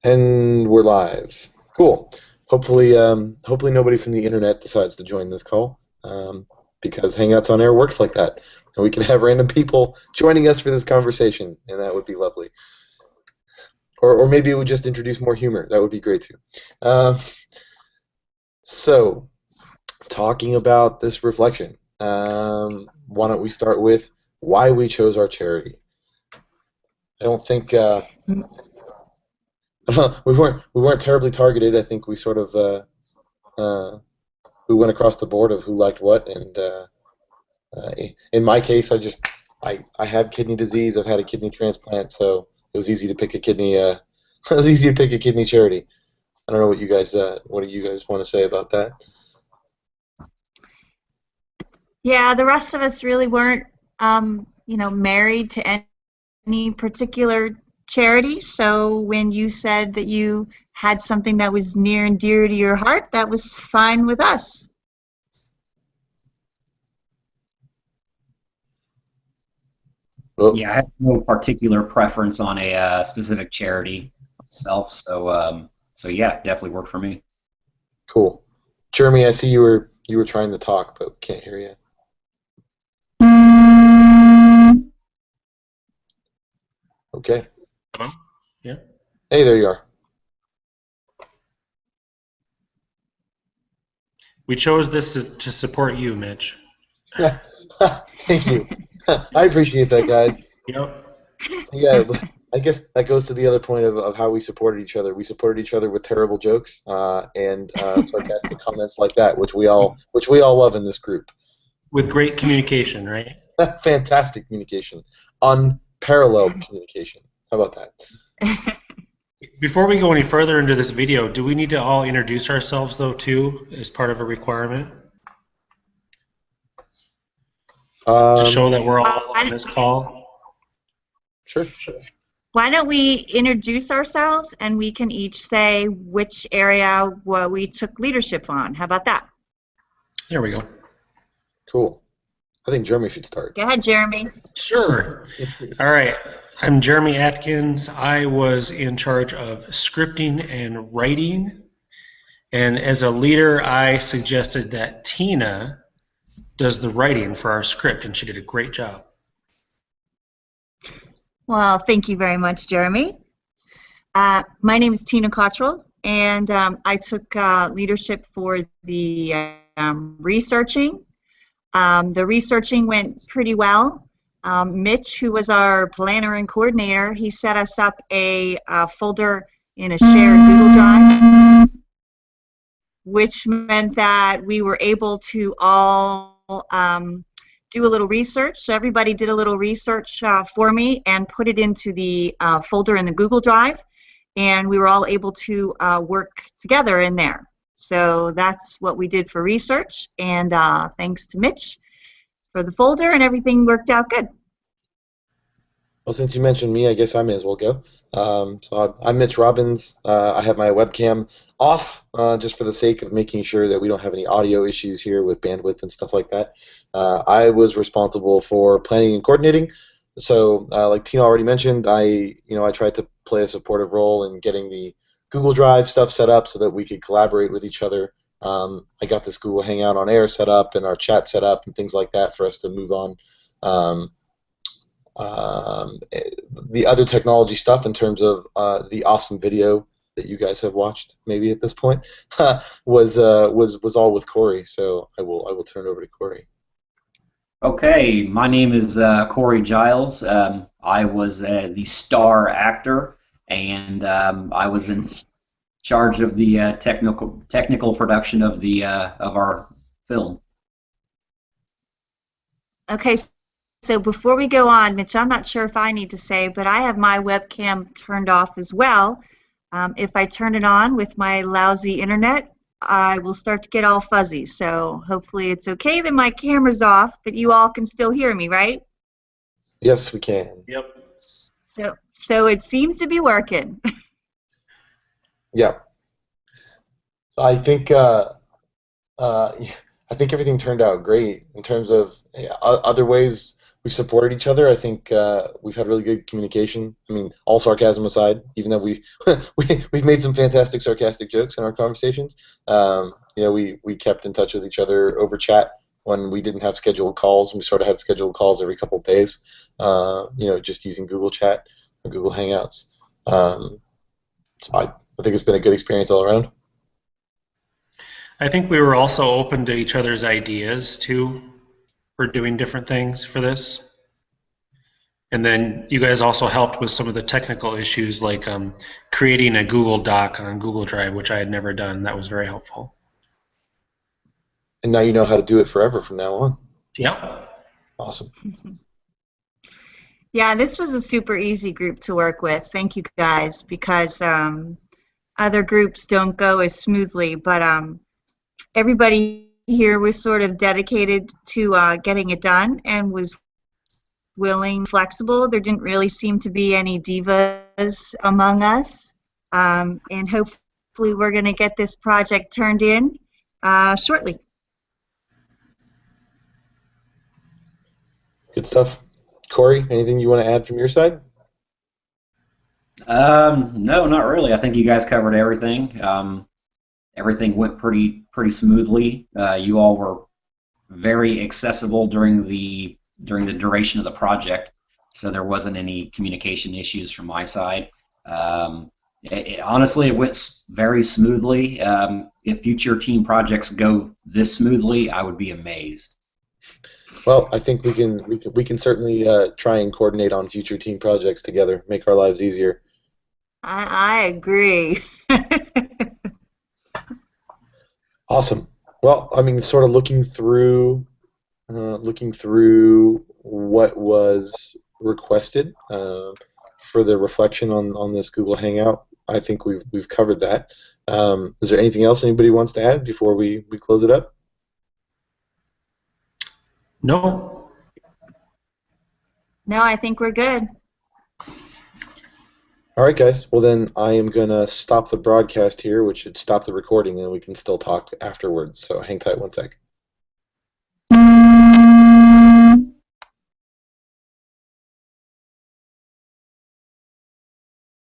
And we're live. Cool. Hopefully nobody from the internet decides to join this call, because Hangouts on Air works like that, and we can have random people joining us for this conversation, and that would be lovely. Or maybe it would just introduce more humor. That would be great too. Uh, so, talking about this reflection, why don't we start with why we chose our charity? I don't think we weren't terribly targeted. I think we sort of uh, we went across the board of who liked what, and in my case, I have kidney disease. I've had a kidney transplant, so it was easy to pick a kidney. It was easy to pick a kidney charity. I don't know what do you guys want to say about that? Yeah, the rest of us really weren't, married to any particular charity. So when you said that you had something that was near and dear to your heart, that was fine with us. Well, Yeah, I have no particular preference on a specific charity itself, so yeah, definitely worked for me. cool. Jeremy, I see you were trying to talk, but can't hear you. Okay. Hello? Yeah. Hey, there you are. We chose this to support you, Mitch. Thank you. I appreciate that, guys. Yep. So, yeah, I guess that goes to the other point of how we supported each other. We supported each other with terrible jokes and sarcastic comments like that, which we all love in this group. With great communication, right? Fantastic communication, unparalleled communication. How about that? Before we go any further into this video, do we need to all introduce ourselves, though, too, as part of a requirement? To show that we're all on this call? Sure. Why don't we introduce ourselves and we can each say which area we took leadership on. How about that? There we go. Cool. I think Jeremy should start. Go ahead, Jeremy. Sure. All right. I'm Jeremy Atkins. I was in charge of scripting and writing. And as a leader, I suggested that Tina does the writing for our script, and she did a great job. Well, thank you very much, Jeremy. My name is Tina Cottrell, and I took leadership for the researching. The researching went pretty well. Mitch, who was our planner and coordinator, he set us up a folder in a shared Google Drive, which meant that we were able to all do a little research. So everybody did a little research for me and put it into the folder in the Google Drive, and we were all able to work together in there. So that's what we did for research, and thanks to Mitch for the folder, and everything worked out good. Well, since you mentioned me, I guess I may as well go. I'm Mitch Robbins. I have my webcam off just for the sake of making sure that we don't have any audio issues here with bandwidth and stuff like that. I was responsible for planning and coordinating. So, like Tina already mentioned, I tried to play a supportive role in getting the Google Drive stuff set up so that we could collaborate with each other. I got this Google Hangout on Air set up and our chat set up and things like that for us to move on. The other technology stuff in terms of the awesome video that you guys have watched maybe at this point was all with Corey. So I will turn it over to Corey. Okay, my name is Corey Giles. I was the star actor, and I was in charge of the technical production of the of our film. Okay, so before we go on, Mitch, I'm not sure if I need to say, but I have my webcam turned off as well. If I turn it on with my lousy internet, I will start to get all fuzzy. So hopefully it's okay that my camera's off, but you all can still hear me, right? Yes, we can. Yep. So it seems to be working. Yeah. I think I think everything turned out great in terms of other ways. we supported each other. I think we've had really good communication. I mean, all sarcasm aside, even though we've made some fantastic sarcastic jokes in our conversations. We kept in touch with each other over chat when we didn't have scheduled calls. We sort of had scheduled calls every couple of days. Just using Google Chat or Google Hangouts. I think it's been a good experience all around. I think we were also open to each other's ideas too for doing different things for this. And then you guys also helped with some of the technical issues like creating a Google Doc on Google Drive, which I had never done. That was very helpful. And now you know how to do it forever from now on. Yep. Awesome. Yeah, this was a super easy group to work with. Thank you guys, because other groups don't go as smoothly, but everybody here was sort of dedicated to getting it done and was willing, flexible. There didn't really seem to be any divas among us, and hopefully we're going to get this project turned in shortly. Good stuff. Corey, anything you want to add from your side? No, not really. I think you guys covered everything. Everything went pretty smoothly. You all were very accessible during the duration of the project, so there wasn't any communication issues from my side. Honestly, it went very smoothly. If future team projects go this smoothly, I would be amazed. Well, I think we can certainly try and coordinate on future team projects together, make our lives easier. I agree. Awesome. Well, I mean, sort of looking through what was requested for the reflection on this Google Hangout. I think we've covered that. Is there anything else anybody wants to add before we close it up? No. No, I think we're good. All right, guys. Well, then I am going to stop the broadcast here, which should stop the recording, and we can still talk afterwards. So hang tight one sec.